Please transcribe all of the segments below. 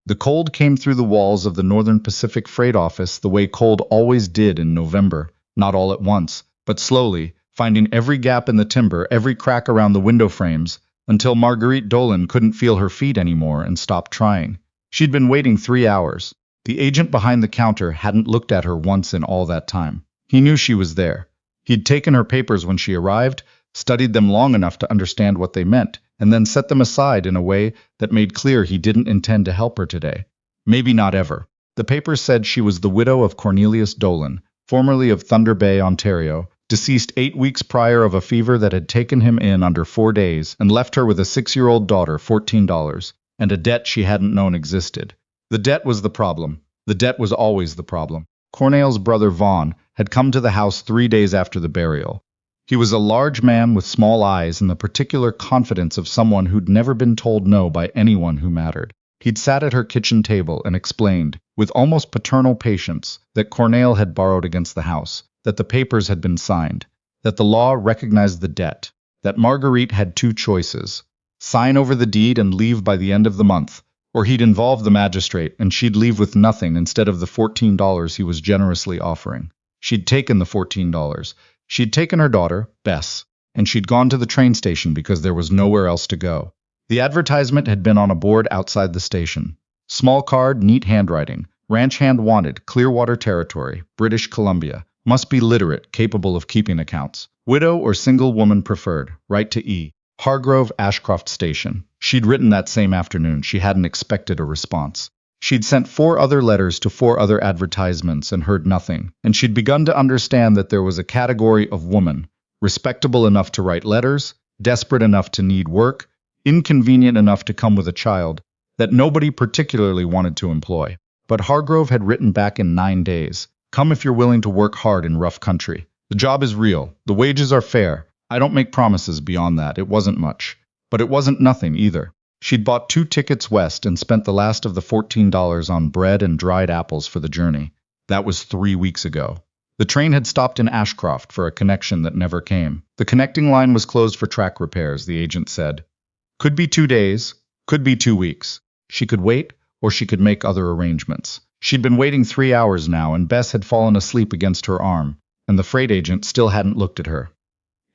The cold came through the walls of the Northern Pacific Freight Office the way cold always did in November, not all at once, but slowly, finding every gap in the timber, every crack around the window frames, until Marguerite Dolan couldn't feel her feet anymore and stopped trying. She'd been waiting 3 hours. The agent behind the counter hadn't looked at her once in all that time. He knew she was there. He'd taken her papers when she arrived, studied them long enough to understand what they meant, and then set them aside in a way that made clear he didn't intend to help her today. Maybe not ever. The papers said she was the widow of Cornelius Dolan, formerly of Thunder Bay, Ontario, deceased 8 weeks prior of a fever that had taken him in under 4 days and left her with a 6-year-old daughter, $14, and a debt she hadn't known existed. The debt was the problem. The debt was always the problem. Cornell's brother Vaughn had come to the house 3 days after the burial. He was a large man with small eyes and the particular confidence of someone who'd never been told no by anyone who mattered. He'd sat at her kitchen table and explained, with almost paternal patience, that Cornell had borrowed against the house, that the papers had been signed, that the law recognized the debt, that Marguerite had 2 choices: sign over the deed and leave by the end of the month, or he'd involve the magistrate and she'd leave with nothing instead of the $14 he was generously offering. She'd taken the $14. She'd taken her daughter, Bess, and she'd gone to the train station because there was nowhere else to go. The advertisement had been on a board outside the station. Small card, neat handwriting. Ranch hand wanted, Clearwater Territory, British Columbia. Must be literate, capable of keeping accounts. Widow or single woman preferred. Write to E. Hargrove, Ashcroft Station. She'd written that same afternoon. She hadn't expected a response. She'd sent 4 other letters to 4 other advertisements and heard nothing, and she'd begun to understand that there was a category of woman, respectable enough to write letters, desperate enough to need work, inconvenient enough to come with a child, that nobody particularly wanted to employ. But Hargrove had written back in 9 days. Come if you're willing to work hard in rough country. The job is real. The wages are fair. I don't make promises beyond that. It wasn't much. But it wasn't nothing either. She'd bought 2 tickets west and spent the last of the $14 on bread and dried apples for the journey. That was 3 weeks ago. The train had stopped in Ashcroft for a connection that never came. The connecting line was closed for track repairs, the agent said. Could be 2 days, could be 2 weeks. She could wait, or she could make other arrangements. She'd been waiting 3 hours now, and Bess had fallen asleep against her arm, and the freight agent still hadn't looked at her.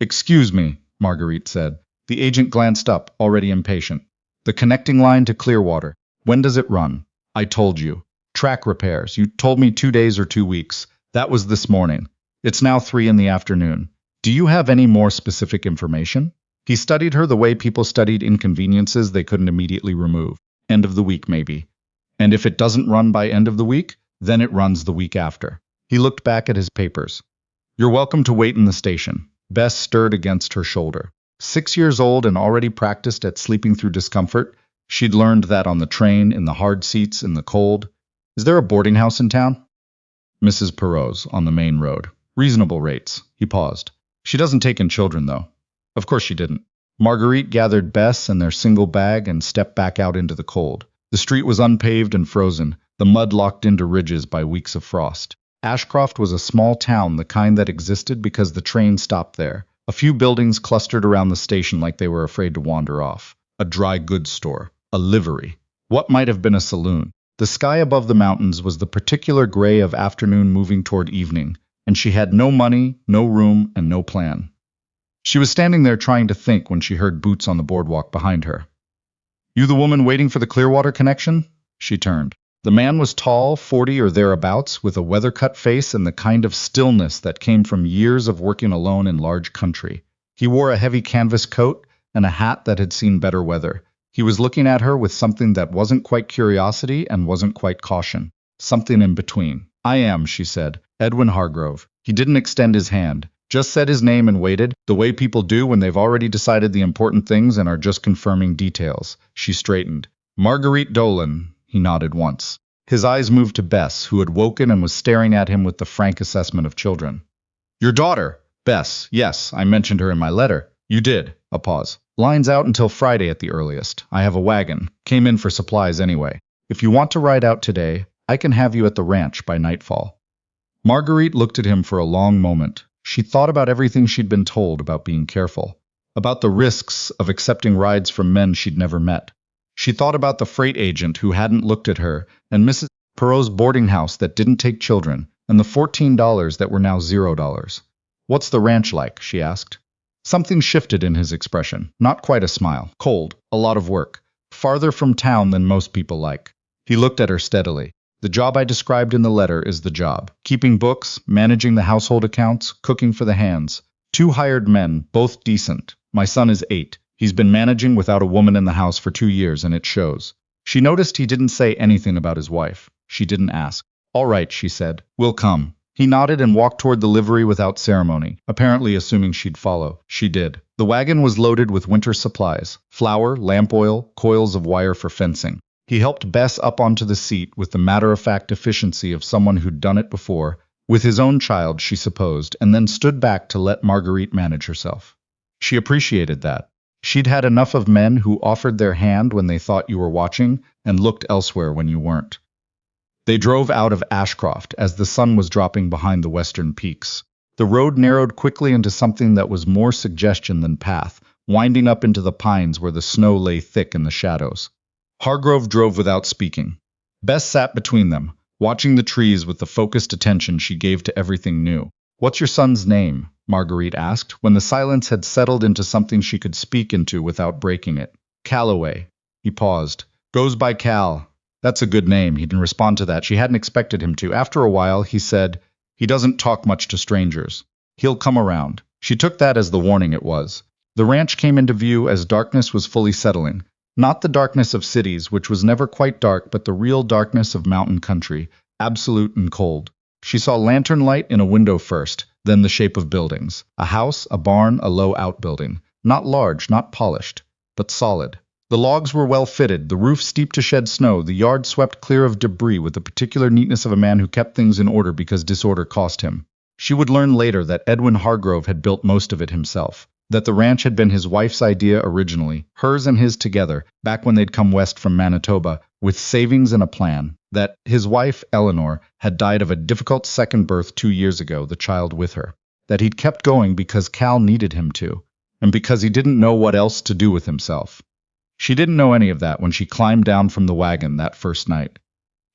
Excuse me, Marguerite said. The agent glanced up, already impatient. The connecting line to Clearwater. When does it run? I told you. Track repairs. You told me 2 days or 2 weeks. That was this morning. It's now 3 in the afternoon. Do you have any more specific information? He studied her the way people studied inconveniences they couldn't immediately remove. End of the week, maybe. And if it doesn't run by end of the week, then it runs the week after. He looked back at his papers. You're welcome to wait in the station. Bess stirred against her shoulder. 6 years old and already practiced at sleeping through discomfort, she'd learned that on the train, in the hard seats, in the cold. Is there a boarding house in town? Mrs. Perot's, on the main road. Reasonable rates. He paused. She doesn't take in children, though. Of course she didn't. Marguerite gathered Bess and their single bag and stepped back out into the cold. The street was unpaved and frozen, the mud locked into ridges by weeks of frost. Ashcroft was a small town, the kind that existed because the train stopped there. A few buildings clustered around the station like they were afraid to wander off. A dry goods store. A livery. What might have been a saloon. The sky above the mountains was the particular gray of afternoon moving toward evening, and she had no money, no room, and no plan. She was standing there trying to think when she heard boots on the boardwalk behind her. You the woman waiting for the Clearwater connection? She turned. The man was tall, 40 or thereabouts, with a weather-cut face and the kind of stillness that came from years of working alone in large country. He wore a heavy canvas coat and a hat that had seen better weather. He was looking at her with something that wasn't quite curiosity and wasn't quite caution. Something in between. I am, she said. Edwin Hargrove. He didn't extend his hand. Just said his name and waited, the way people do when they've already decided the important things and are just confirming details. She straightened. Marguerite Dolan. He nodded once. His eyes moved to Bess, who had woken and was staring at him with the frank assessment of children. Your daughter, Bess. Yes, I mentioned her in my letter. You did. A pause. Line's out until Friday at the earliest. I have a wagon. Came in for supplies anyway. If you want to ride out today, I can have you at the ranch by nightfall. Marguerite looked at him for a long moment. She thought about everything she'd been told about being careful, about the risks of accepting rides from men she'd never met. She thought about the freight agent who hadn't looked at her, and Mrs. Perot's boarding house that didn't take children, and the $14 that were now $0. "What's the ranch like?" she asked. Something shifted in his expression. Not quite a smile. Cold. A lot of work. Farther from town than most people like. He looked at her steadily. "The job I described in the letter is the job. Keeping books, managing the household accounts, cooking for the hands. 2 hired men, both decent. My son is 8. He's been managing without a woman in the house for 2 years, and it shows." She noticed he didn't say anything about his wife. She didn't ask. "All right," she said. "We'll come." He nodded and walked toward the livery without ceremony, apparently assuming she'd follow. She did. The wagon was loaded with winter supplies: flour, lamp oil, coils of wire for fencing. He helped Bess up onto the seat with the matter-of-fact efficiency of someone who'd done it before, with his own child, she supposed, and then stood back to let Marguerite manage herself. She appreciated that. She'd had enough of men who offered their hand when they thought you were watching and looked elsewhere when you weren't. They drove out of Ashcroft as the sun was dropping behind the western peaks. The road narrowed quickly into something that was more suggestion than path, winding up into the pines where the snow lay thick in the shadows. Hargrove drove without speaking. Bess sat between them, watching the trees with the focused attention she gave to everything new. "What's your son's name?" Marguerite asked, when the silence had settled into something she could speak into without breaking it. "Calloway." He paused. "Goes by Cal." "That's a good name." He didn't respond to that. She hadn't expected him to. After a while, he said, "He doesn't talk much to strangers. He'll come around." She took that as the warning it was. The ranch came into view as darkness was fully settling. Not the darkness of cities, which was never quite dark, but the real darkness of mountain country, absolute and cold. She saw lantern light in a window first, then the shape of buildings. A house, a barn, a low outbuilding. Not large, not polished, but solid. The logs were well fitted, the roof steep to shed snow, the yard swept clear of debris with the particular neatness of a man who kept things in order because disorder cost him. She would learn later that Edwin Hargrove had built most of it himself, that the ranch had been his wife's idea originally, hers and his together, back when they'd come west from Manitoba, with savings and a plan, that his wife, Eleanor, had died of a difficult second birth 2 years ago, the child with her, that he'd kept going because Cal needed him to, and because he didn't know what else to do with himself. She didn't know any of that when she climbed down from the wagon that first night.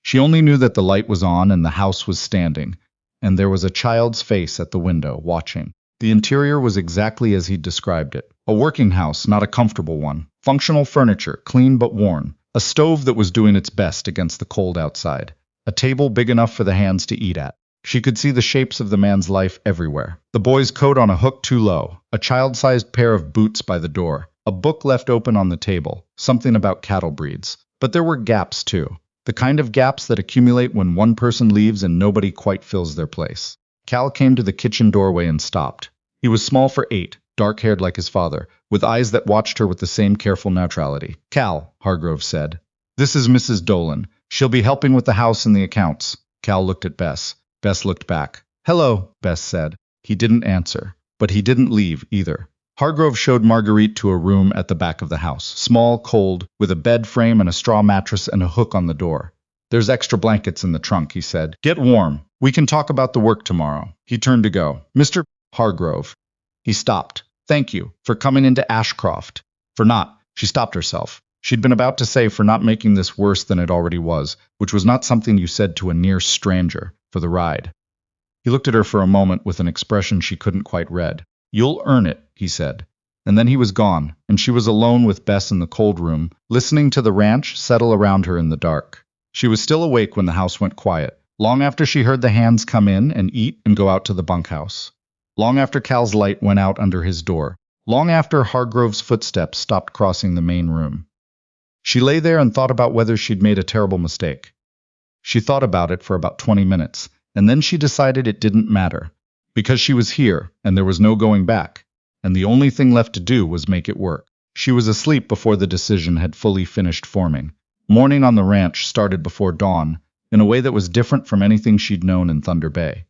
She only knew that the light was on and the house was standing, and there was a child's face at the window, watching. The interior was exactly as he'd described it. A working house, not a comfortable one. Functional furniture, clean but worn. A stove that was doing its best against the cold outside. A table big enough for the hands to eat at. She could see the shapes of the man's life everywhere. The boy's coat on a hook too low. A child-sized pair of boots by the door. A book left open on the table. Something about cattle breeds. But there were gaps, too. The kind of gaps that accumulate when one person leaves and nobody quite fills their place. Cal came to the kitchen doorway and stopped. He was small for 8, dark-haired like his father, with eyes that watched her with the same careful neutrality. "Cal," Hargrove said. "This is Mrs. Dolan. She'll be helping with the house and the accounts." Cal looked at Bess. Bess looked back. "Hello," Bess said. He didn't answer, but he didn't leave either. Hargrove showed Marguerite to a room at the back of the house, small, cold, with a bed frame and a straw mattress and a hook on the door. "There's extra blankets in the trunk," he said. "Get warm. We can talk about the work tomorrow." He turned to go. "Mr. Hargrove." He stopped. "Thank you for coming into Ashcroft. For not," she stopped herself. She'd been about to say for not making this worse than it already was, which was not something you said to a near stranger, for the ride. He looked at her for a moment with an expression she couldn't quite read. "You'll earn it," he said. And then he was gone, and she was alone with Bess in the cold room, listening to the ranch settle around her in the dark. She was still awake when the house went quiet, long after she heard the hands come in and eat and go out to the bunkhouse. Long after Cal's light went out under his door. Long after Hargrove's footsteps stopped crossing the main room. She lay there and thought about whether she'd made a terrible mistake. She thought about it for about 20 minutes, and then she decided it didn't matter, because she was here, and there was no going back, and the only thing left to do was make it work. She was asleep before the decision had fully finished forming. Morning on the ranch started before dawn, in a way that was different from anything she'd known in Thunder Bay.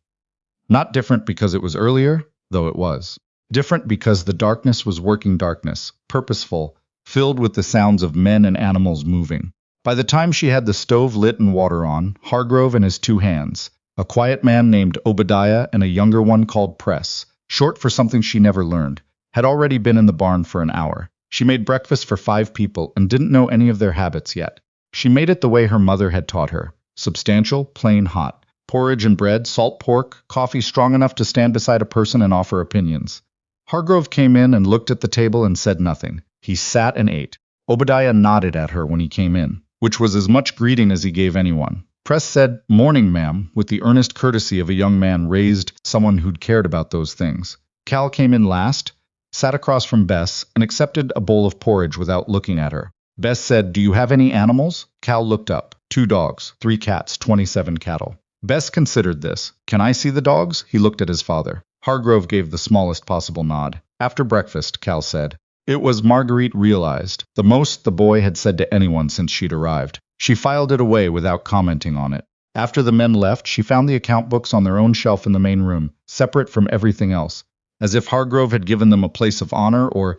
Not different because it was earlier, though it was. Different because the darkness was working darkness, purposeful, filled with the sounds of men and animals moving. By the time she had the stove lit and water on, Hargrove and his 2 hands, a quiet man named Obadiah and a younger one called Press, short for something she never learned, had already been in the barn for an hour. She made breakfast for 5 people and didn't know any of their habits yet. She made it the way her mother had taught her. Substantial, plain, hot. Porridge and bread, salt pork, coffee strong enough to stand beside a person and offer opinions. Hargrove came in and looked at the table and said nothing. He sat and ate. Obadiah nodded at her when he came in, which was as much greeting as he gave anyone. Press said, "Morning, ma'am," with the earnest courtesy of a young man raised, someone who'd cared about those things. Cal came in last, sat across from Bess, and accepted a bowl of porridge without looking at her. Bess said, "Do you have any animals?" Cal looked up. 2 dogs, 3 cats, 27 cattle. Bess considered this. "Can I see the dogs?" He looked at his father. Hargrove gave the smallest possible nod. After breakfast, Cal said. It was, Marguerite realized, the most the boy had said to anyone since she'd arrived. She filed it away without commenting on it. After the men left, she found the account books on their own shelf in the main room, separate from everything else, as if Hargrove had given them a place of honor or,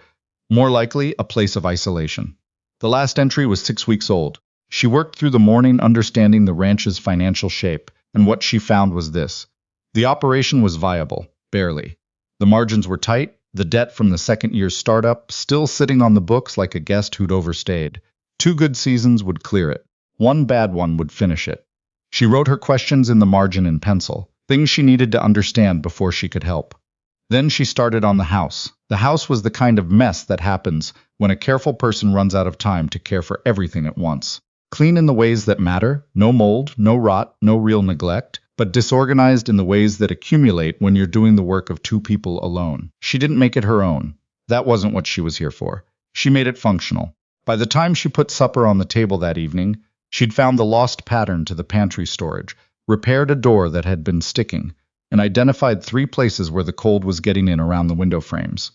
more likely, a place of isolation. The last entry was 6 weeks old. She worked through the morning understanding the ranch's financial shape, and what she found was this. The operation was viable, barely. The margins were tight, the debt from the second year's startup still sitting on the books like a guest who'd overstayed. 2 good seasons would clear it. 1 bad one would finish it. She wrote her questions in the margin in pencil, things she needed to understand before she could help. Then she started on the house. The house was the kind of mess that happens when a careful person runs out of time to care for everything at once. Clean in the ways that matter, no mold, no rot, no real neglect, but disorganized in the ways that accumulate when you're doing the work of 2 people alone. She didn't make it her own. That wasn't what she was here for. She made it functional. By the time she put supper on the table that evening, she'd found the lost pattern to the pantry storage, repaired a door that had been sticking, and identified 3 places where the cold was getting in around the window frames.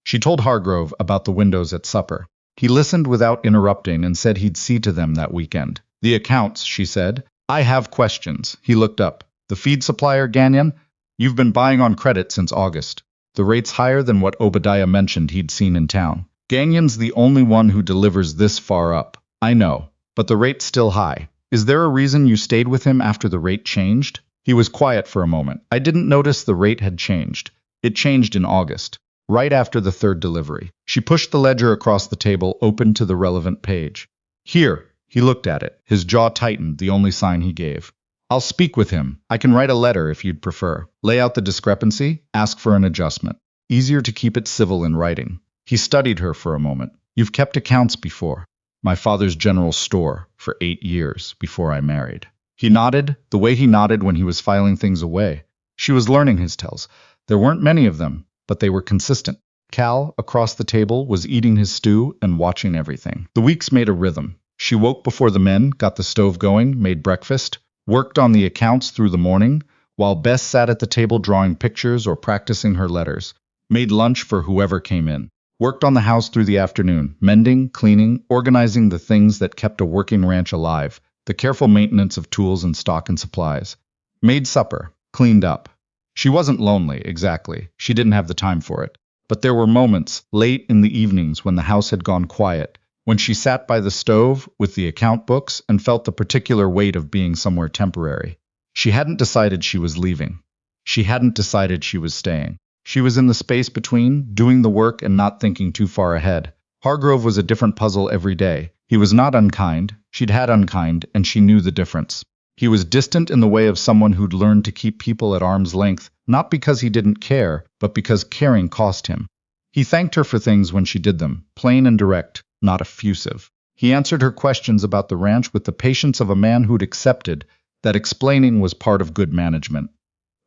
She told Hargrove about the windows at supper. He listened without interrupting and said he'd see to them that weekend. The accounts, she said. I have questions. He looked up. The feed supplier, Gagnon? You've been buying on credit since August. The rate's higher than what Obadiah mentioned he'd seen in town. Gagnon's the only one who delivers this far up. I know, but the rate's still high. Is there a reason you stayed with him after the rate changed? He was quiet for a moment. I didn't notice the rate had changed. It changed in August, right after the 3rd delivery. She pushed the ledger across the table, open to the relevant page. Here. He looked at it. His jaw tightened, the only sign he gave. I'll speak with him. I can write a letter if you'd prefer. Lay out the discrepancy, ask for an adjustment. Easier to keep it civil in writing. He studied her for a moment. You've kept accounts before. My father's general store for 8 years before I married. He nodded, the way he nodded when he was filing things away. She was learning his tells. There weren't many of them, but they were consistent. Cal, across the table, was eating his stew and watching everything. The weeks made a rhythm. She woke before the men, got the stove going, made breakfast, worked on the accounts through the morning, while Bess sat at the table drawing pictures or practicing her letters, made lunch for whoever came in, worked on the house through the afternoon, mending, cleaning, organizing the things that kept a working ranch alive, the careful maintenance of tools and stock and supplies, made supper, cleaned up. She wasn't lonely, exactly. She didn't have the time for it. But there were moments, late in the evenings when the house had gone quiet, when she sat by the stove with the account books and felt the particular weight of being somewhere temporary. She hadn't decided she was leaving. She hadn't decided she was staying. She was in the space between, doing the work and not thinking too far ahead. Hargrove was a different puzzle every day. He was not unkind. She'd had unkind, and she knew the difference. He was distant in the way of someone who'd learned to keep people at arm's length, not because he didn't care, but because caring cost him. He thanked her for things when she did them, plain and direct, not effusive. He answered her questions about the ranch with the patience of a man who'd accepted that explaining was part of good management.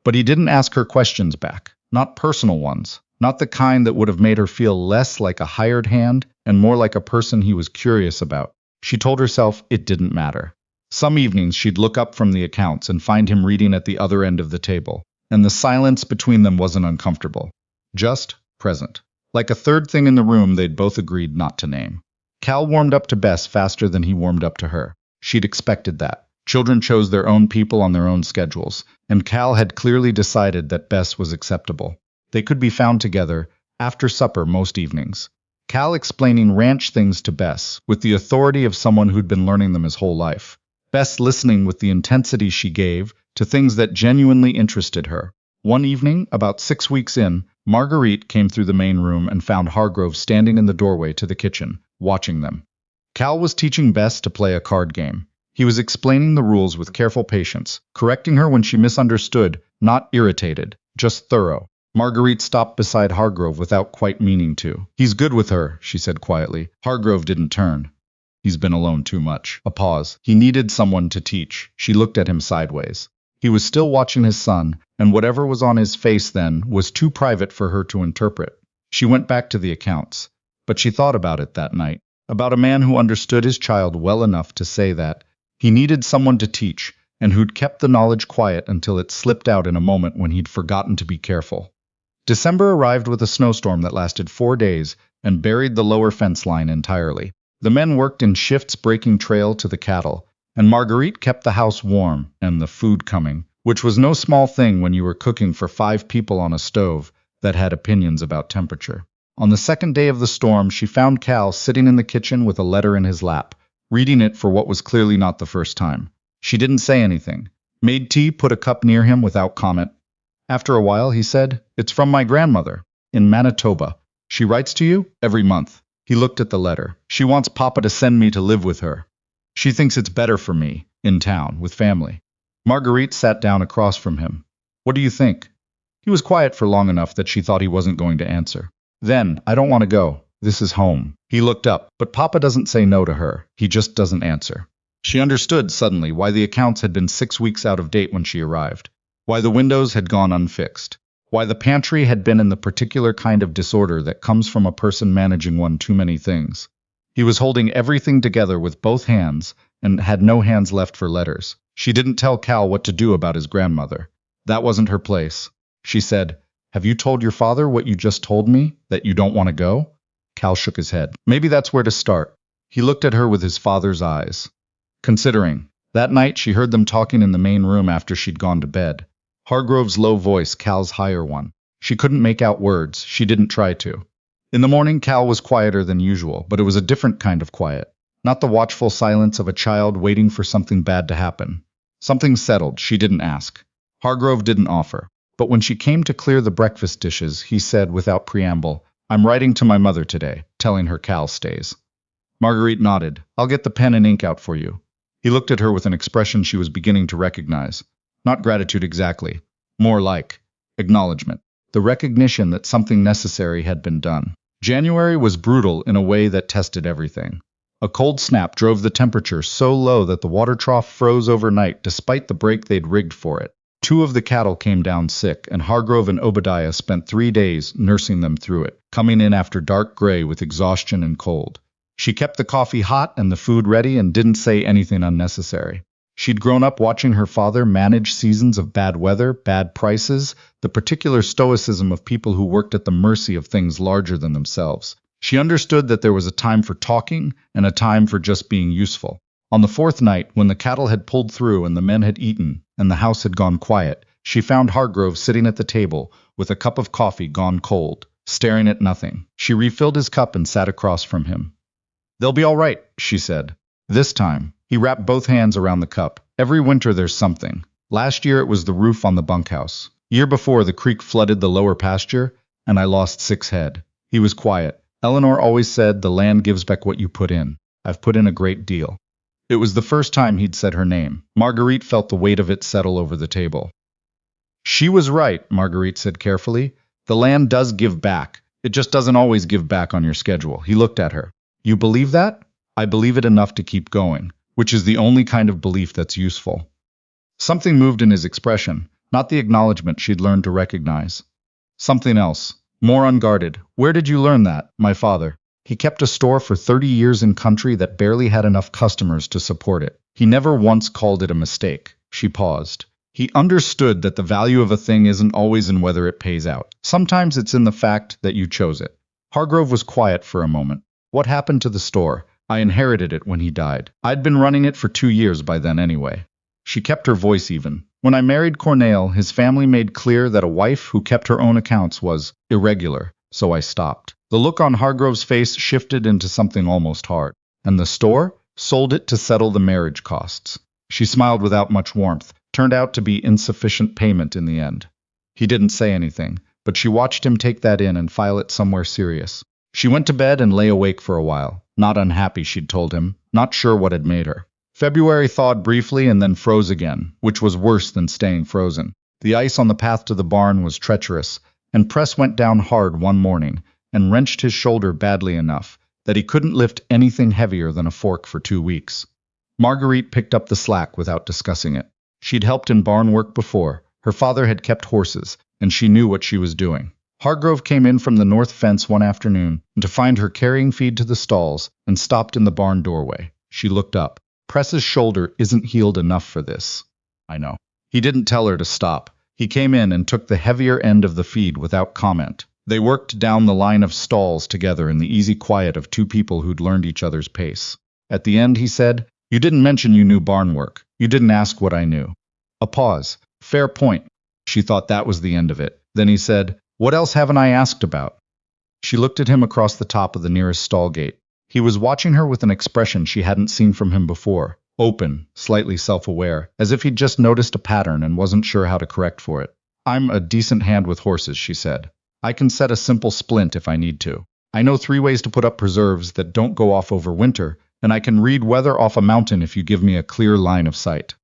But he didn't ask her questions back, not personal ones, not the kind that would have made her feel less like a hired hand and more like a person he was curious about. She told herself it didn't matter. Some evenings she'd look up from the accounts and find him reading at the other end of the table, and the silence between them wasn't uncomfortable, just present. Like a third thing in the room they'd both agreed not to name. Cal warmed up to Bess faster than he warmed up to her. She'd expected that. Children chose their own people on their own schedules, and Cal had clearly decided that Bess was acceptable. They could be found together, after supper most evenings. Cal explaining ranch things to Bess, with the authority of someone who'd been learning them his whole life. Bess listening with the intensity she gave to things that genuinely interested her. One evening, about 6 weeks in, Marguerite came through the main room and found Hargrove standing in the doorway to the kitchen, watching them. Cal was teaching Bess to play a card game. He was explaining the rules with careful patience, correcting her when she misunderstood, not irritated, just thorough. Marguerite stopped beside Hargrove without quite meaning to. "He's good with her," she said quietly. Hargrove didn't turn. "He's been alone too much." A pause. He needed someone to teach. She looked at him sideways. He was still watching his son, and whatever was on his face then was too private for her to interpret. She went back to the accounts. But she thought about it that night. About a man who understood his child well enough to say that he needed someone to teach, and who'd kept the knowledge quiet until it slipped out in a moment when he'd forgotten to be careful. December arrived with a snowstorm that lasted 4 days and buried the lower fence line entirely. The men worked in shifts breaking trail to the cattle, and Marguerite kept the house warm and the food coming, which was no small thing when you were cooking for 5 people on a stove that had opinions about temperature. On the second day of the storm, she found Cal sitting in the kitchen with a letter in his lap, reading it for what was clearly not the first time. She didn't say anything. Made tea, put a cup near him without comment. After a while, he said, "It's from my grandmother, in Manitoba. She writes to you every month." He looked at the letter. "She wants Papa to send me to live with her. She thinks it's better for me, in town, with family." Marguerite sat down across from him. "What do you think?" He was quiet for long enough that she thought he wasn't going to answer. Then, "I don't want to go. This is home." He looked up, but Papa doesn't say no to her. He just doesn't answer. She understood suddenly why the accounts had been 6 weeks out of date when she arrived, why the windows had gone unfixed, why the pantry had been in the particular kind of disorder that comes from a person managing one too many things. He was holding everything together with both hands and had no hands left for letters. She didn't tell Cal what to do about his grandmother. That wasn't her place. She said, "Have you told your father what you just told me, that you don't want to go?" Cal shook his head. Maybe that's where to start. He looked at her with his father's eyes. Considering. That night she heard them talking in the main room after she'd gone to bed. Hargrove's low voice, Cal's higher one. She couldn't make out words. She didn't try to. In the morning, Cal was quieter than usual, but it was a different kind of quiet. Not the watchful silence of a child waiting for something bad to happen. Something settled. She didn't ask. Hargrove didn't offer. But when she came to clear the breakfast dishes, he said without preamble, "I'm writing to my mother today, telling her Cal stays." Marguerite nodded. "I'll get the pen and ink out for you." He looked at her with an expression she was beginning to recognize. Not gratitude exactly. More like acknowledgement. The recognition that something necessary had been done. January was brutal in a way that tested everything. A cold snap drove the temperature so low that the water trough froze overnight despite the break they'd rigged for it. 2 of the cattle came down sick, and Hargrove and Obadiah spent 3 days nursing them through it, coming in after dark gray with exhaustion and cold. She kept the coffee hot and the food ready and didn't say anything unnecessary. She'd grown up watching her father manage seasons of bad weather, bad prices, the particular stoicism of people who worked at the mercy of things larger than themselves. She understood that there was a time for talking and a time for just being useful. On the 4th night, when the cattle had pulled through and the men had eaten and the house had gone quiet, she found Hargrove sitting at the table with a cup of coffee gone cold, staring at nothing. She refilled his cup and sat across from him. "They'll be all right," she said. This time, he wrapped both hands around the cup. "Every winter there's something. Last year it was the roof on the bunkhouse. Year before the creek flooded the lower pasture, and I lost 6 head. He was quiet. "Eleanor always said the land gives back what you put in. I've put in a great deal." It was the first time he'd said her name. Marguerite felt the weight of it settle over the table. "She was right," Marguerite said carefully. "The land does give back. It just doesn't always give back on your schedule." He looked at her. "You believe that?" "I believe it enough to keep going, which is the only kind of belief that's useful." Something moved in his expression, not the acknowledgement she'd learned to recognize. Something else, more unguarded. "Where did you learn that?" "My father. He kept a store for 30 years in country that barely had enough customers to support it. He never once called it a mistake." She paused. "He understood that the value of a thing isn't always in whether it pays out. Sometimes it's in the fact that you chose it." Hargrove was quiet for a moment. "What happened to the store?" "I inherited it when he died. I'd been running it for 2 years by then anyway." She kept her voice even. "When I married Cornell, his family made clear that a wife who kept her own accounts was irregular, so I stopped." The look on Hargrove's face shifted into something almost hard. "And the store?" "Sold it to settle the marriage costs." She smiled without much warmth. "Turned out to be insufficient payment in the end." He didn't say anything, but she watched him take that in and file it somewhere serious. She went to bed and lay awake for a while. Not unhappy, she'd told him, not sure what had made her. February thawed briefly and then froze again, which was worse than staying frozen. The ice on the path to the barn was treacherous, and Press went down hard one morning and wrenched his shoulder badly enough that he couldn't lift anything heavier than a fork for 2 weeks. Marguerite picked up the slack without discussing it. She'd helped in barn work before. Her father had kept horses, and she knew what she was doing. Hargrove came in from the north fence one afternoon to find her carrying feed to the stalls and stopped in the barn doorway. She looked up. Press's shoulder isn't healed enough for this. I know. He didn't tell her to stop. He came in and took the heavier end of the feed without comment. They worked down the line of stalls together in the easy quiet of two people who'd learned each other's pace. At the end, he said, "You didn't mention you knew barn work. You didn't ask what I knew." A pause. Fair point. She thought that was the end of it. Then he said, "What else haven't I asked about?" She looked at him across the top of the nearest stall gate. He was watching her with an expression she hadn't seen from him before. Open, slightly self-aware, as if he'd just noticed a pattern and wasn't sure how to correct for it. "I'm a decent hand with horses," she said. "I can set a simple splint if I need to. I know 3 ways to put up preserves that don't go off over winter, and I can read weather off a mountain if you give me a clear line of sight."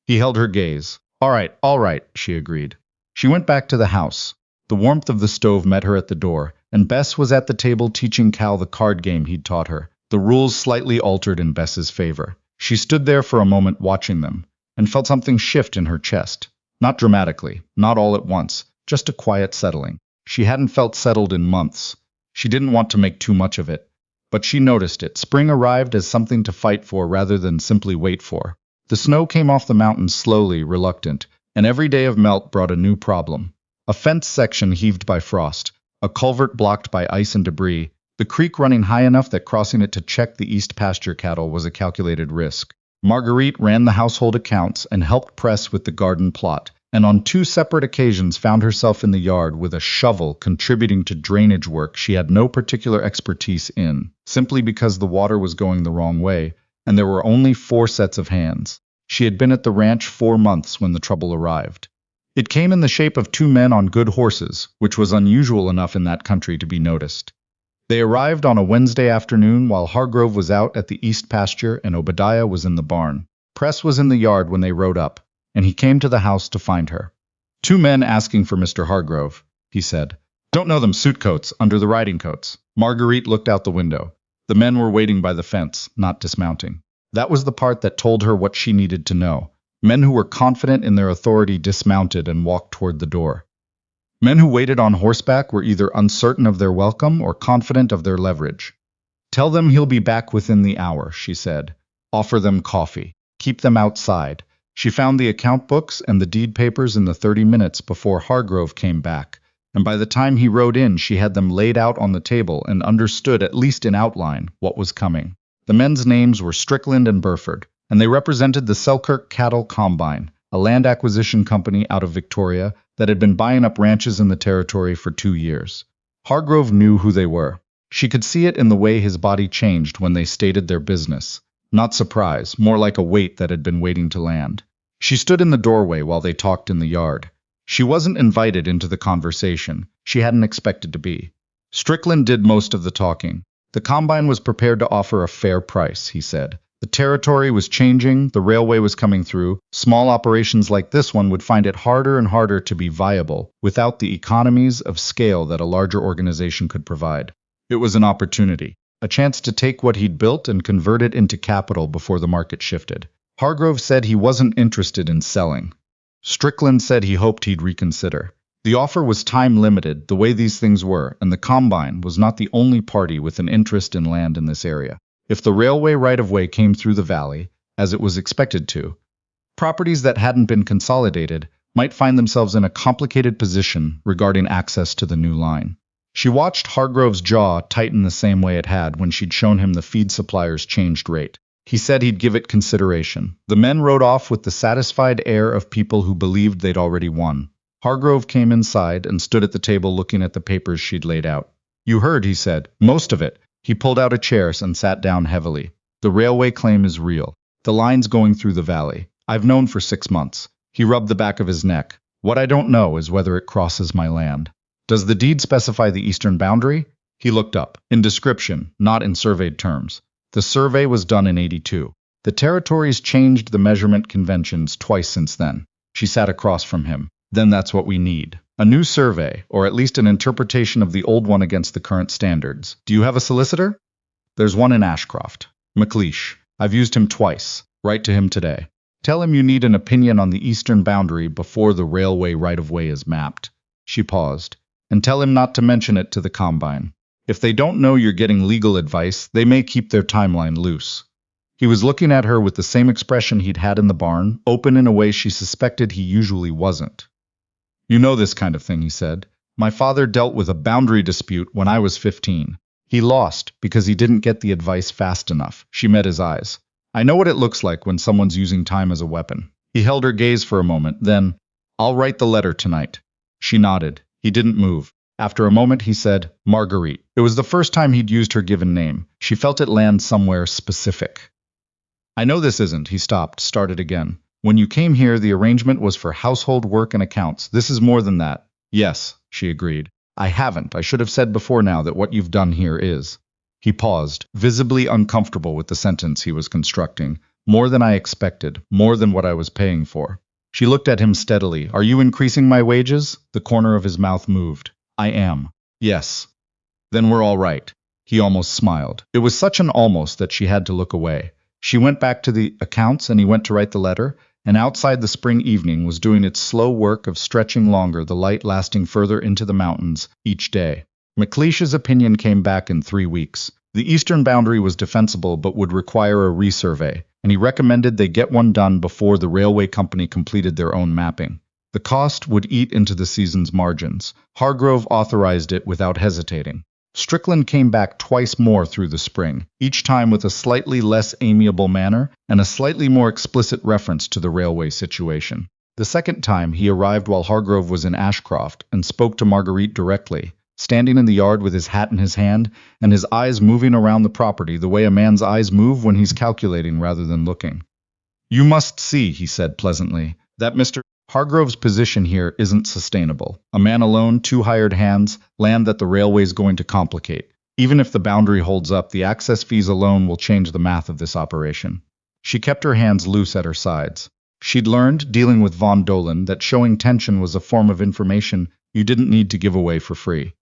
He held her gaze. All right, she agreed. She went back to the house. The warmth of the stove met her at the door, and Bess was at the table teaching Cal the card game he'd taught her, the rules slightly altered in Bess's favor. She stood there for a moment watching them, and felt something shift in her chest. Not dramatically, not all at once, just a quiet settling. She hadn't felt settled in months. She didn't want to make too much of it, but she noticed it. Spring arrived as something to fight for rather than simply wait for. The snow came off the mountains slowly, reluctant, and every day of melt brought a new problem. A fence section heaved by frost, a culvert blocked by ice and debris, the creek running high enough that crossing it to check the east pasture cattle was a calculated risk. Marguerite ran the household accounts and helped Press with the garden plot, and on 2 separate occasions found herself in the yard with a shovel contributing to drainage work she had no particular expertise in, simply because the water was going the wrong way, and there were only 4 sets of hands. She had been at the ranch 4 months when the trouble arrived. It came in the shape of 2 men on good horses, which was unusual enough in that country to be noticed. They arrived on a Wednesday afternoon while Hargrove was out at the east pasture and Obadiah was in the barn. Press was in the yard when they rode up, and he came to the house to find her. "2 men asking for Mr. Hargrove," he said. "Don't know them, suit coats under the riding coats." Marguerite looked out the window. The men were waiting by the fence, not dismounting. That was the part that told her what she needed to know. Men who were confident in their authority dismounted and walked toward the door. Men who waited on horseback were either uncertain of their welcome or confident of their leverage. "Tell them he'll be back within the hour," she said. "Offer them coffee. Keep them outside." She found the account books and the deed papers in the 30 minutes before Hargrove came back, and by the time he rode in she had them laid out on the table and understood, at least in outline, what was coming. The men's names were Strickland and Burford, and they represented the Selkirk Cattle Combine, a land acquisition company out of Victoria that had been buying up ranches in the territory for 2 years. Hargrove knew who they were. She could see it in the way his body changed when they stated their business. Not surprise, more like a weight that had been waiting to land. She stood in the doorway while they talked in the yard. She wasn't invited into the conversation. She hadn't expected to be. Strickland did most of the talking. The combine was prepared to offer a fair price, he said. The territory was changing, the railway was coming through. Small operations like this one would find it harder and harder to be viable without the economies of scale that a larger organization could provide. It was an opportunity, a chance to take what he'd built and convert it into capital before the market shifted. Hargrove said he wasn't interested in selling. Strickland said he hoped he'd reconsider. The offer was time-limited, the way these things were, and the combine was not the only party with an interest in land in this area. If the railway right-of-way came through the valley, as it was expected to, properties that hadn't been consolidated might find themselves in a complicated position regarding access to the new line. She watched Hargrove's jaw tighten the same way it had when she'd shown him the feed supplier's changed rate. He said he'd give it consideration. The men rode off with the satisfied air of people who believed they'd already won. Hargrove came inside and stood at the table looking at the papers she'd laid out. "You heard," he said. "Most of it." He pulled out a chair and sat down heavily. "The railway claim is real. The line's going through the valley. I've known for 6 months. He rubbed the back of his neck. "What I don't know is whether it crosses my land." Does the deed specify the eastern boundary? He looked up. In description, not in surveyed terms. The survey was done in 82. The territories changed the measurement conventions twice since then. She sat across from him. Then that's what we need. A new survey, or at least an interpretation of the old one against the current standards. Do you have a solicitor? There's one in Ashcroft. McLeish. I've used him twice. Write to him today. Tell him you need an opinion on the eastern boundary before the railway right-of-way is mapped. She paused. And tell him not to mention it to the Combine. If they don't know you're getting legal advice, they may keep their timeline loose. He was looking at her with the same expression he'd had in the barn, open in a way she suspected he usually wasn't. You know this kind of thing, he said. My father dealt with a boundary dispute when I was 15. He lost because he didn't get the advice fast enough. She met his eyes. I know what it looks like when someone's using time as a weapon. He held her gaze for a moment, then, I'll write the letter tonight. She nodded. He didn't move. After a moment, he said, Marguerite. It was the first time he'd used her given name. She felt it land somewhere specific. I know this isn't. He stopped, started again. When you came here, the arrangement was for household work and accounts. This is more than that. Yes, she agreed. I haven't. I should have said before now that what you've done here is. He paused, visibly uncomfortable with the sentence he was constructing. More than I expected, more than what I was paying for. She looked at him steadily. Are you increasing my wages? The corner of his mouth moved. I am. Yes. Then we're all right. He almost smiled. It was such an almost that she had to look away. She went back to the accounts and he went to write the letter, and outside the spring evening was doing its slow work of stretching longer, the light lasting further into the mountains each day. McLeish's opinion came back in 3 weeks. The eastern boundary was defensible but would require a resurvey, and he recommended they get one done before the railway company completed their own mapping. The cost would eat into the season's margins. Hargrove authorized it without hesitating. Strickland came back twice more through the spring, each time with a slightly less amiable manner and a slightly more explicit reference to the railway situation. The second time he arrived while Hargrove was in Ashcroft and spoke to Marguerite directly, standing in the yard with his hat in his hand and his eyes moving around the property the way a man's eyes move when he's calculating rather than looking. You must see, he said pleasantly, that Mr. Hargrove's position here isn't sustainable. A man alone, 2 hired hands, land that the railway's going to complicate. Even if the boundary holds up, the access fees alone will change the math of this operation. She kept her hands loose at her sides. She'd learned, dealing with von Dolan, that showing tension was a form of information you didn't need to give away for free.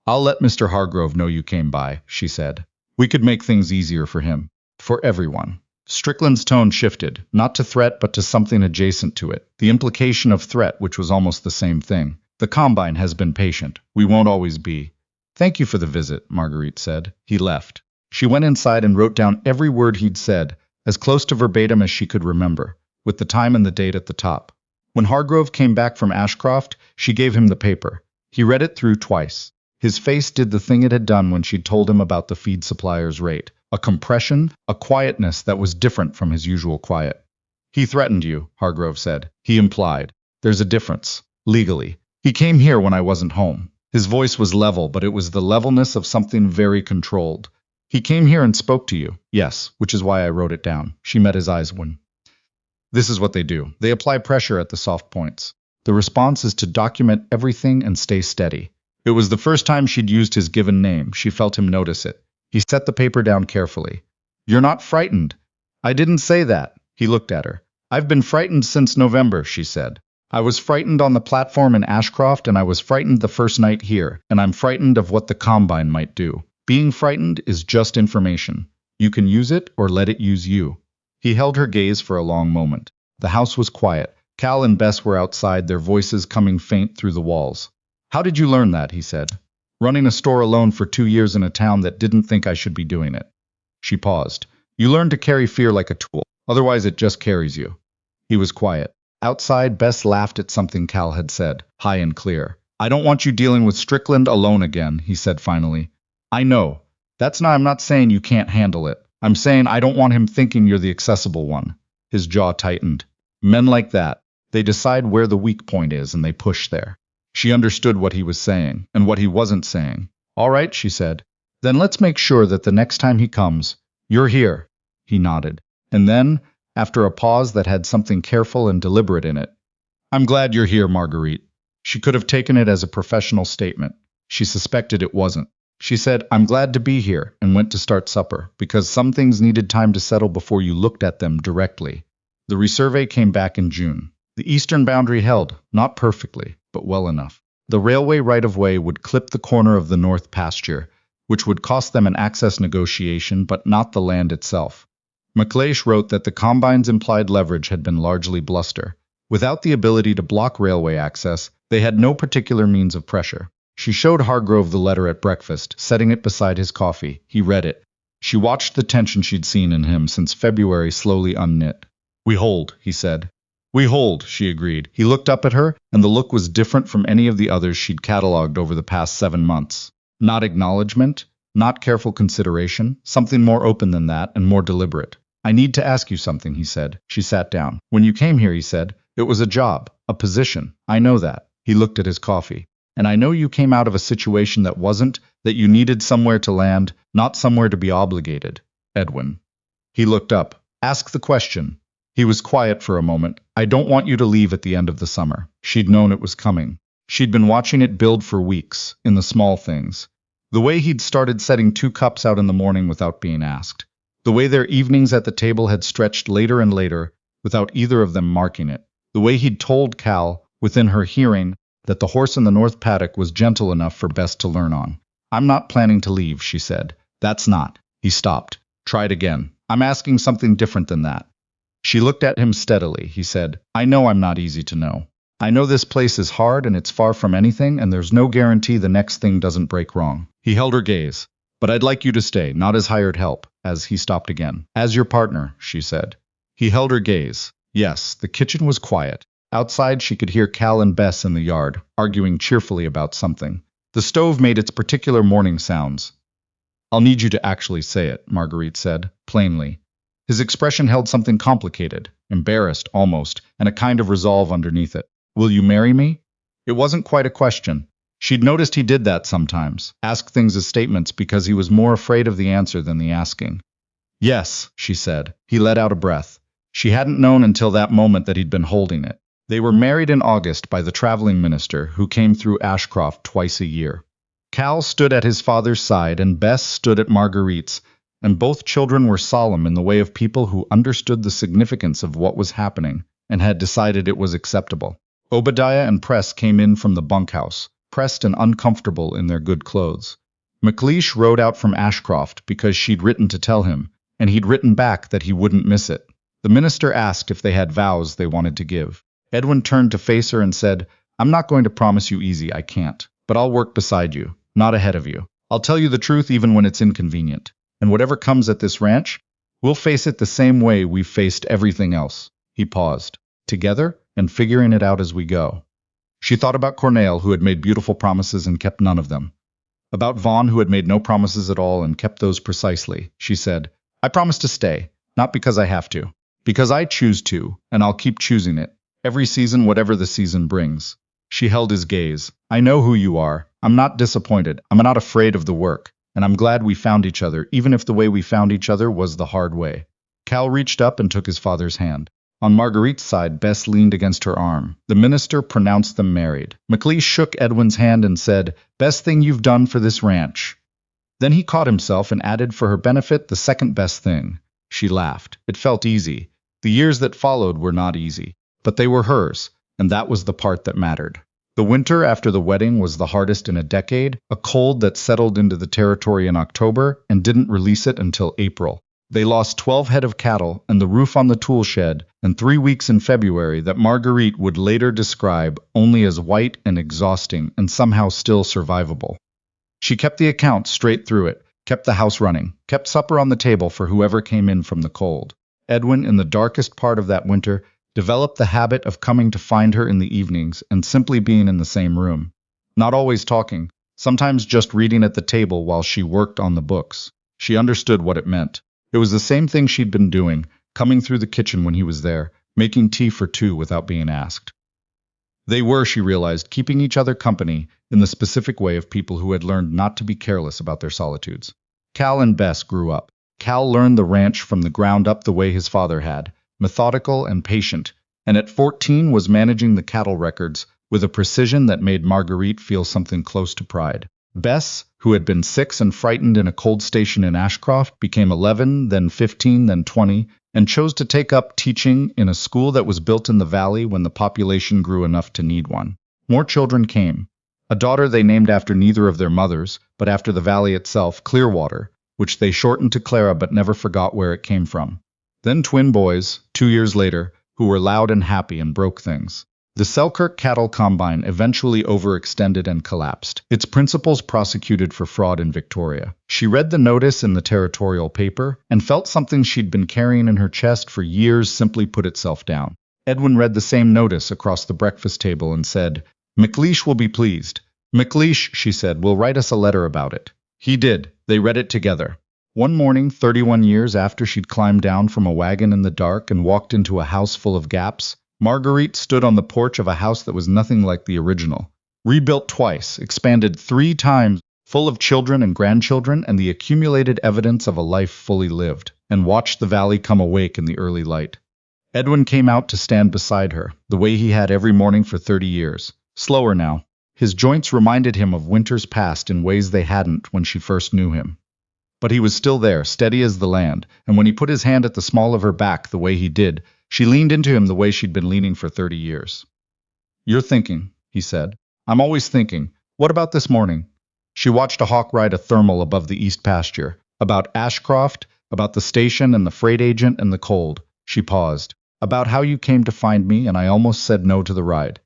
I'll let Mr. Hargrove know you came by, she said. We could make things easier for him. For everyone. Strickland's tone shifted, not to threat but to something adjacent to it, the implication of threat, which was almost the same thing. The Combine has been patient. We won't always be. Thank you for the visit, Marguerite said. He left. She went inside and wrote down every word he'd said, as close to verbatim as she could remember, with the time and the date at the top. When Hargrove came back from Ashcroft, she gave him the paper. He read it through twice. His face did the thing it had done when she'd told him about the feed supplier's rate. A compression, a quietness that was different from his usual quiet. He threatened you, Hargrove said. He implied. There's a difference. Legally. He came here when I wasn't home. His voice was level, but it was the levelness of something very controlled. He came here and spoke to you. Yes, which is why I wrote it down. She met his eyes when. This is what they do. They apply pressure at the soft points. The response is to document everything and stay steady. It was the first time she'd used his given name. She felt him notice it. He set the paper down carefully. You're not frightened. I didn't say that. He looked at her. I've been frightened since November, she said. I was frightened on the platform in Ashcroft, and I was frightened the first night here, and I'm frightened of what the Combine might do. Being frightened is just information. You can use it or let it use you. He held her gaze for a long moment. The house was quiet. Cal and Bess were outside, their voices coming faint through the walls. How did you learn that? He said. Running a store alone for 2 years in a town that didn't think I should be doing it. She paused. You learn to carry fear like a tool. Otherwise it just carries you. He was quiet. Outside, Bess laughed at something Cal had said, high and clear. I don't want you dealing with Strickland alone again, he said finally. I know. I'm not saying you can't handle it. I'm saying I don't want him thinking you're the accessible one. His jaw tightened. Men like that, they decide where the weak point is and they push there. She understood what he was saying, and what he wasn't saying. All right, she said. Then let's make sure that the next time he comes, you're here. He nodded. And then, after a pause that had something careful and deliberate in it, I'm glad you're here, Marguerite. She could have taken it as a professional statement. She suspected it wasn't. She said, "I'm glad to be here," and went to start supper, because some things needed time to settle before you looked at them directly. The resurvey came back in June. The eastern boundary held, not perfectly, but well enough. The railway right-of-way would clip the corner of the north pasture, which would cost them an access negotiation, but not the land itself. McLeish wrote that the Combine's implied leverage had been largely bluster. Without the ability to block railway access, they had no particular means of pressure. She showed Hargrove the letter at breakfast, setting it beside his coffee. He read it. She watched the tension she'd seen in him since February slowly unknit. "We hold," he said. "We hold," she agreed. He looked up at her, and the look was different from any of the others she'd catalogued over the past 7 months. Not acknowledgement, not careful consideration, something more open than that and more deliberate. "I need to ask you something," he said. She sat down. "When you came here," he said, "it was a job, a position. I know that." He looked at his coffee. "And I know you came out of a situation that wasn't, that you needed somewhere to land, not somewhere to be obligated. Edwin." He looked up. "Ask the question." He was quiet for a moment. "I don't want you to leave at the end of the summer." She'd known it was coming. She'd been watching it build for weeks, in the small things. The way he'd started setting 2 cups out in the morning without being asked. The way their evenings at the table had stretched later and later, without either of them marking it. The way he'd told Cal, within her hearing, that the horse in the north paddock was gentle enough for Bess to learn on. "I'm not planning to leave," she said. "That's not." He stopped. "Tried again. I'm asking something different than that." She looked at him steadily. He said, "I know I'm not easy to know. I know this place is hard and it's far from anything, and there's no guarantee the next thing doesn't break wrong." He held her gaze. "But I'd like you to stay, not as hired help," as he stopped again. "As your partner," she said. He held her gaze. Yes, the kitchen was quiet. Outside, she could hear Cal and Bess in the yard, arguing cheerfully about something. The stove made its particular morning sounds. "I'll need you to actually say it," Marguerite said, plainly. His expression held something complicated, embarrassed almost, and a kind of resolve underneath it. "Will you marry me?" It wasn't quite a question. She'd noticed he did that sometimes, ask things as statements because he was more afraid of the answer than the asking. "Yes," she said. He let out a breath. She hadn't known until that moment that he'd been holding it. They were married in August by the traveling minister who came through Ashcroft twice a year. Cal stood at his father's side and Bess stood at Marguerite's, and both children were solemn in the way of people who understood the significance of what was happening and had decided it was acceptable. Obadiah and Press came in from the bunkhouse, pressed and uncomfortable in their good clothes. McLeish rode out from Ashcroft because she'd written to tell him, and he'd written back that he wouldn't miss it. The minister asked if they had vows they wanted to give. Edwin turned to face her and said, "I'm not going to promise you easy, I can't. But I'll work beside you, not ahead of you. I'll tell you the truth even when it's inconvenient. And whatever comes at this ranch, we'll face it the same way we've faced everything else." He paused. "Together, and figuring it out as we go." She thought about Cornell, who had made beautiful promises and kept none of them. About Vaughn, who had made no promises at all and kept those precisely. She said, "I promise to stay, not because I have to. Because I choose to, and I'll keep choosing it. Every season, whatever the season brings." She held his gaze. "I know who you are. I'm not disappointed. I'm not afraid of the work. And I'm glad we found each other, even if the way we found each other was the hard way." Cal reached up and took his father's hand. On Marguerite's side, Bess leaned against her arm. The minister pronounced them married. McLeish shook Edwin's hand and said, "Best thing you've done for this ranch." Then he caught himself and added for her benefit the second best thing. She laughed. It felt easy. The years that followed were not easy. But they were hers, and that was the part that mattered. The winter after the wedding was the hardest in a decade, a cold that settled into the territory in October and didn't release it until April. They lost 12 head of cattle and the roof on the tool shed, and 3 weeks in February that Marguerite would later describe only as white and exhausting and somehow still survivable. She kept the account straight through it, kept the house running, kept supper on the table for whoever came in from the cold. Edwin, in the darkest part of that winter, developed the habit of coming to find her in the evenings and simply being in the same room. Not always talking, sometimes just reading at the table while she worked on the books. She understood what it meant. It was the same thing she'd been doing, coming through the kitchen when he was there, making tea for 2 without being asked. They were, she realized, keeping each other company in the specific way of people who had learned not to be careless about their solitudes. Cal and Bess grew up. Cal learned the ranch from the ground up the way his father had, methodical and patient, and at 14 was managing the cattle records with a precision that made Marguerite feel something close to pride. Bess, who had been 6 and frightened in a cold station in Ashcroft, became 11, then 15, then 20, and chose to take up teaching in a school that was built in the valley when the population grew enough to need one. More children came. A daughter they named after neither of their mothers, but after the valley itself, Clearwater, which they shortened to Clara but never forgot where it came from. Then twin boys, 2 years later, who were loud and happy and broke things. The Selkirk Cattle Combine eventually overextended and collapsed, its principals prosecuted for fraud in Victoria. She read the notice in the territorial paper and felt something she'd been carrying in her chest for years simply put itself down. Edwin read the same notice across the breakfast table and said, "McLeish will be pleased. McLeish," she said, "will write us a letter about it." He did. They read it together. One morning, 31 years after she'd climbed down from a wagon in the dark and walked into a house full of gaps, Marguerite stood on the porch of a house that was nothing like the original. Rebuilt twice, expanded 3 times, full of children and grandchildren and the accumulated evidence of a life fully lived, and watched the valley come awake in the early light. Edwin came out to stand beside her, the way he had every morning for 30 years. Slower now. His joints reminded him of winters past in ways they hadn't when she first knew him. But he was still there, steady as the land, and when he put his hand at the small of her back the way he did, she leaned into him the way she'd been leaning for 30 years. "You're thinking," he said. "I'm always thinking. What about this morning?" She watched a hawk ride a thermal above the east pasture. About Ashcroft, about the station and the freight agent and the cold. She paused. "About how you came to find me and I almost said no to the ride."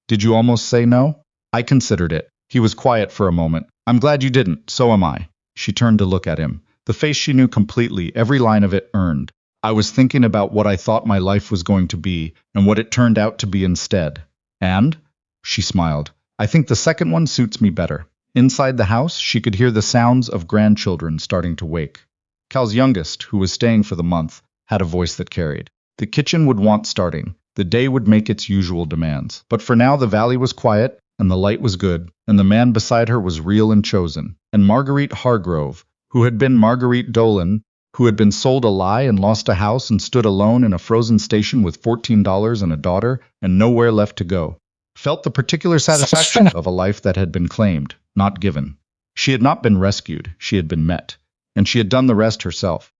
"Did you almost say no?" "I considered it." He was quiet for a moment. "I'm glad you didn't. So am I." She turned to look at him. The face she knew completely, every line of it earned. "I was thinking about what I thought my life was going to be, and what it turned out to be instead. And?" She smiled. "I think the second one suits me better." Inside the house, she could hear the sounds of grandchildren starting to wake. Cal's youngest, who was staying for the month, had a voice that carried. The kitchen would want starting. The day would make its usual demands. But for now the valley was quiet, and the light was good, and the man beside her was real and chosen. And Marguerite Hargrove, who had been Marguerite Dolan, who had been sold a lie and lost a house and stood alone in a frozen station with $14 and a daughter and nowhere left to go, felt the particular satisfaction of a life that had been claimed, not given. She had not been rescued, she had been met. And she had done the rest herself.